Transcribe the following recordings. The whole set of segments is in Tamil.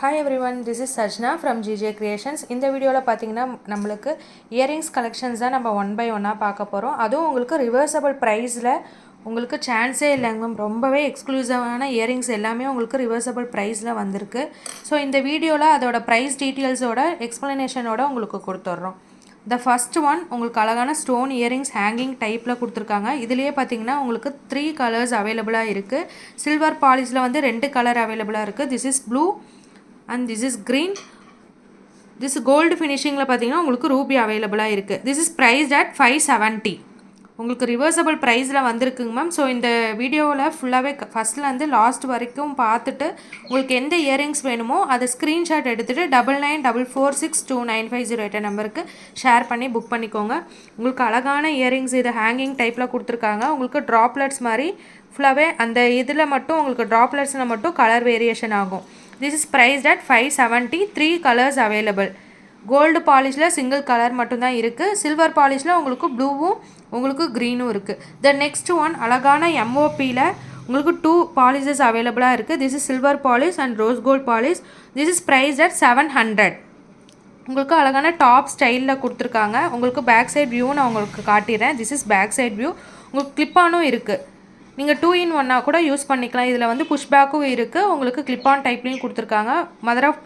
Hi everyone, this is Sajna from GJ Creations. இந்த வீடியோவில் பார்த்தீங்கன்னா நம்மளுக்கு இயரிங்ஸ் கலெக்ஷன்ஸ் தான் நம்ம ஒன் பை ஒன்னாக பார்க்க போகிறோம். அதுவும் உங்களுக்கு ரிவர்சபிள் ப்ரைஸில் உங்களுக்கு சான்ஸே இல்லைங்க மேம். ரொம்பவே எக்ஸ்க்ளூசிவான இயரிங்ஸ் எல்லாமே உங்களுக்கு ரிவர்சபிள் ப்ரைஸில் வந்திருக்கு. ஸோ இந்த வீடியோவில் அதோட ப்ரைஸ் டீட்டெயில்ஸோட எக்ஸ்ப்ளனேஷனோட உங்களுக்கு கொடுத்துட்றோம். த ஃபஸ்ட் ஒன் உங்களுக்கு அழகான ஸ்டோன் இயரிங்ஸ் ஹேங்கிங் டைப்பில் கொடுத்துருக்காங்க. இதுலேயே பார்த்தீங்கன்னா உங்களுக்கு 3 கலர்ஸ் அவைலபிளாக இருக்குது. சில்வர் பாலிஷில் வந்து 2 கலர் அவைலபிளாக இருக்குது. This is blue and this is green. This gold finishing la pathina ungalku ruby available ah irukku. This is priced at 570. உங்களுக்கு ரிவர்சபிள் ப்ரைஸில் வந்திருக்குங்க மேம். ஸோ இந்த வீடியோவில் ஃபுல்லாகவே ஃபஸ்ட்லேருந்து லாஸ்ட் வரைக்கும் பார்த்துட்டு உங்களுக்கு எந்த இயரிங்ஸ் வேணுமோ அதை ஸ்க்ரீன்ஷாட் எடுத்துகிட்டு 9944629508 நம்பருக்கு ஷேர் பண்ணி புக் பண்ணிக்கோங்க. உங்களுக்கு அழகான இயரிங்ஸ் இது ஹேங்கிங் டைப்பில் கொடுத்துருக்காங்க. உங்களுக்கு ட்ராப்லெட்ஸ் மாதிரி ஃபுல்லாகவே அந்த இதில் மட்டும் உங்களுக்கு ட்ராப்லெட்ஸில் மட்டும் கலர் வேரியேஷன் ஆகும். This is priced at 570. 3 colors available. Gold பாலிஷில் சிங்கிள் கலர் மட்டும்தான் இருக்குது. சில்வர் பாலிஷில் உங்களுக்கு ப்ளூவும் உங்களுக்கு க்ரீனும் இருக்குது. த நெக்ஸ்ட் ஒன் அழகான எம்ஓபியில் உங்களுக்கு 2 பாலிஷஸ் அவைலபிளாக இருக்குது. This is silver polish and rose gold polish. This is priced at 700. உங்களுக்கு அழகான டாப் ஸ்டைலில் கொடுத்துருக்காங்க. உங்களுக்கு பேக் சைட் வியூ நான் உங்களுக்கு காட்டிடுறேன். This is back side view. உங்களுக்கு கிளிப்பானும் இருக்குது. நீங்கள் 2 in 1 கூட யூஸ் பண்ணிக்கலாம். இதில் வந்து புஷ் பேக்கும் இருக்குது. உங்களுக்கு கிளிப் ஆன் டைப்லேயும் கொடுத்துருக்காங்க. மதர் ஆஃப்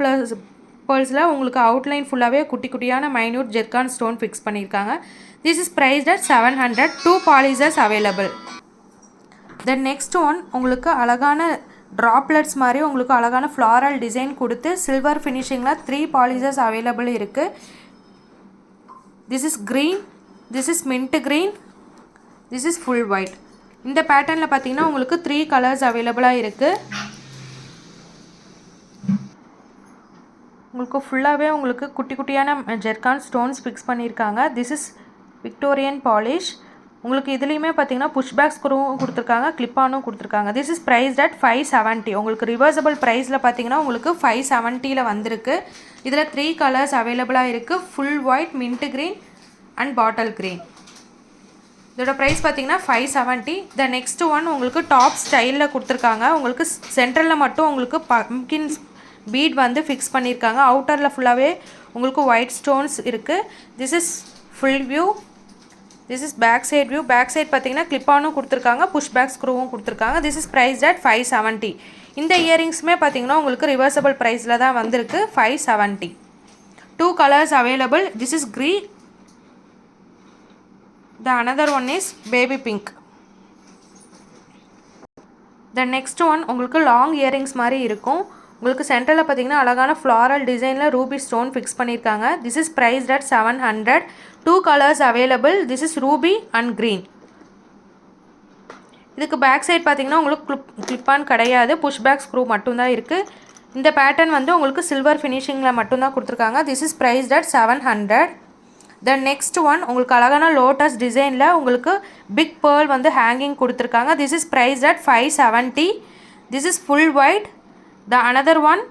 பேர்ல்ஸில் உங்களுக்கு அவுட்லைன் ஃபுல்லாகவே குட்டி குட்டியான மைன்யூட் ஜெர்கான் ஸ்டோன் ஃபிக்ஸ் பண்ணியிருக்காங்க. This is priced at 700. 2 polishes available. Then next one உங்களுக்கு அழகான ட்ராப்லெட்ஸ் மாதிரி உங்களுக்கு அழகான ஃப்ளாரல் டிசைன் கொடுத்து சில்வர் ஃபினிஷிங்கில் 3 பாலிஷஸ் அவைலபிள் இருக்குது. This is green, this is mint green, this is full white. இந்த பேட்டர்னில் பார்த்தீங்கன்னா உங்களுக்கு 3 கலர்ஸ் அவைலபிளாக இருக்குது. உங்களுக்கு ஃபுல்லாகவே உங்களுக்கு குட்டி குட்டியான ஜெர்கான் ஸ்டோன்ஸ் ஃபிக்ஸ் பண்ணியிருக்காங்க. This is Victorian polish. உங்களுக்கு இதுலேயுமே பார்த்தீங்கன்னா புஷ் பேக் ஸ்க்ரூவும் கொடுத்துருக்காங்க, கிளிப்பானும் கொடுத்துருக்காங்க. This is priced at 570. உங்களுக்கு ரிவர்சபிள் ப்ரைஸில் பார்த்தீங்கன்னா உங்களுக்கு 570 வந்திருக்கு. இதில் 3 கலர்ஸ் அவைலபிளாக இருக்குது. Full white, mint green and bottle green. இதோட ப்ரைஸ் பார்த்தீங்கன்னா 570. த நெக்ஸ்ட் ஒன் உங்களுக்கு டாப் ஸ்டைலில் கொடுத்துருக்காங்க. உங்களுக்கு சென்ட்ரலில் மட்டும் உங்களுக்கு பம்கின் பீட் வந்து ஃபிக்ஸ் பண்ணியிருக்காங்க. அவுட்டரில் ஃபுல்லாகவே உங்களுக்கு ஒயிட் ஸ்டோன்ஸ் இருக்குது. This is full view. This is back side view. Back side பார்த்தீங்கன்னா கிளிப்பானும் கொடுத்துருக்காங்க, புஷ் பேக் ஸ்க்ரூவும் கொடுத்துருக்காங்க. This is priced at 570. இந்த இயரிங்ஸுமே பார்த்தீங்கன்னா உங்களுக்கு ரிவர்சபிள் ப்ரைஸில் தான் வந்திருக்கு. 570. 2 colours available. This is green. The another one is baby pink. The next one உங்களுக்கு லாங் இயரிங்ஸ் மாதிரி இருக்கும். உங்களுக்கு சென்டரில் பார்த்தீங்கன்னா அழகான ஃப்ளாரல் டிசைனில் ரூபி ஸ்டோன் ஃபிக்ஸ் பண்ணியிருக்காங்க. This is priced at 700. 2 colours available. This is Ruby and green. இதுக்கு பேக் சைட் பார்த்தீங்கன்னா உங்களுக்கு கிளிப்பான் கிடையாது, புஷ் பேக் ஸ்க்ரூ மட்டும்தான் இருக்குது. இந்த பேட்டர்ன் வந்து உங்களுக்கு சில்வர் ஃபினிஷிங்கில் மட்டும்தான் கொடுத்துருக்காங்க. This is priced at 700. The next one உங்களுக்கு அழகான லோட்டஸ் டிசைனில் உங்களுக்கு பிக் பேர்ல் வந்து ஹேங்கிங் கொடுத்துருக்காங்க. This is priced at 570. This is full white. The another one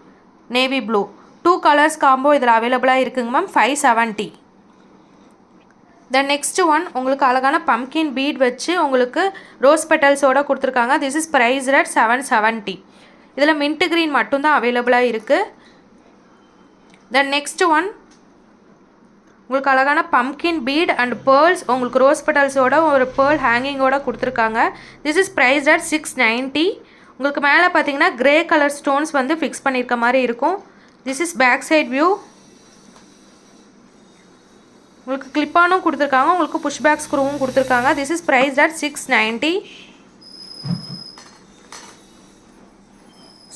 navy blue. 2 colours combo இதில் அவைலபிளாக இருக்குங்க மேம். 570. த நெக்ஸ்ட் ஒன் உங்களுக்கு அழகான பம்கின் பீட் வச்சு உங்களுக்கு ரோஸ் பெட்டல்ஸோடு கொடுத்துருக்காங்க. This is priced at 770. இதில் மின்ட் க்ரீன் மட்டும்தான் அவைலபிளாக இருக்குது. த நெக்ஸ்ட் ஒன் உங்களுக்கு அழகான பம்கின் பீட் அண்ட் பேர்ல்ஸ் உங்களுக்கு ரோஸ் பெட்டல்ஸோட ஒரு பேர்ல் ஹேங்கிங்கோட கொடுத்துருக்காங்க. This is priced at 690. உங்களுக்கு மேலே பார்த்தீங்கன்னா கிரே கலர் ஸ்டோன்ஸ் வந்து ஃபிக்ஸ் பண்ணியிருக்க மாதிரி இருக்கும். This is back side view. உங்களுக்கு கிளிப்பானும் கொடுத்துருக்காங்க, உங்களுக்கு புஷ் பேக் ஸ்க்ரூவும் கொடுத்துருக்காங்க. This is priced at 690.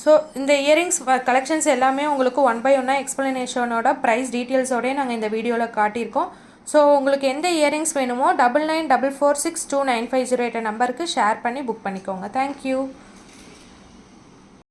So இந்த இயரிங்ஸ் கலெக்ஷன்ஸ் எல்லாமே உங்களுக்கு ஒன் பை ஒன்னாக எக்ஸ்ப்ளனேஷனோட ப்ரைஸ் டீட்டெயில்ஸோடய நாங்கள் இந்த வீடியோவில் காட்டியிருக்கோம். ஸோ உங்களுக்கு எந்த இயரிங்ஸ் வேணுமோ 9944629508 நம்பருக்கு ஷேர் பண்ணி புக் பண்ணிக்கோங்க. தேங்க்யூ.